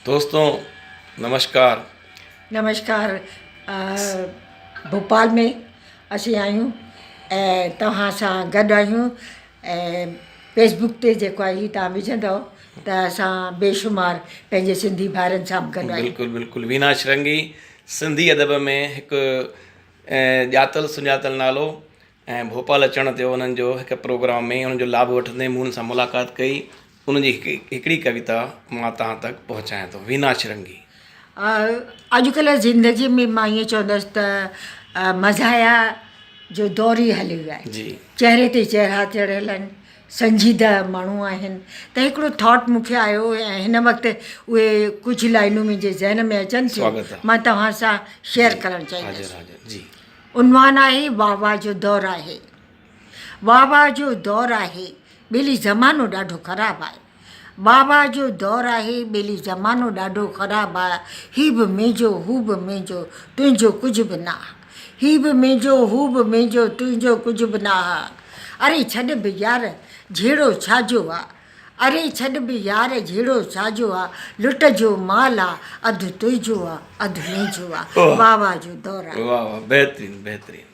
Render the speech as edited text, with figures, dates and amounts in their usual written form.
दोस्तों नमस्कार। नमस्कार। भोपाल में असीं आहियूं ऐं तव्हां सां गॾु आहियूं ऐं फेसबुक ते जेको आहे हीउ तव्हां विझंदव त असां बेशुमार पंहिंजे सिंधी भाइरनि सां गॾु आहियूं। बिल्कुलु बिल्कुलु वीना श्रृंगी सिंधी अदब में हिकु ॼातल सुञातल नालो ऐं भोपाल अचण ते उन्हनि जो हिकु प्रोग्राम में उन्हनि जो लाभ वठंदे मूं उन्हनि सां मुलाक़ात कई। उनजी हिकिड़ी कविता मां तव्हां तक पहुचायां थो। वीना श्रृंगी। अॼुकल्ह ज़िंदगी में मां ईअं चवंदसि त मज़ाया जो दौर ई हलियो आहे। जी। चहिरे ते चहिरा चढ़ियल आहिनि, संजीदा माण्हू आहिनि। त हिकिड़ो थॉट मूंखे आयो ऐं हिन वक़्तु उहे कुझु लाइनूं मुंहिंजे ज़हन में अचनि थियूं, मां तव्हां सां शेयर करणु चाहींदसि। जी। उनवान आहे वाह वाह जो दौर आहे। वाह वाह जो दौर आहे, ॿेली ज़मानो ॾाढो ख़राबु आहे। वाह वाह जो दौर आहे, ॿेली ज़मानो ॾाढो ख़राबु आहे। ही बि मुंहिंजो, हू बि मुंहिंजो, तुंहिंजो कुझु बि न आहे। ही बि मुंहिंजो, हू बि मुंहिंजो, तुंहिंजो कुझु बि न आहे। अरे छॾ बि यार जहिड़ो छाजो आहे। अरे छॾ बि यार जहिड़ो छाजो आहे। लुट जो माल आहे, अधु तुंहिंजो आहे, अधु मुंहिंजो आहे। वाह वाह जो दौर आहे। वाह वाह, बेहतरीन बेहतरीन।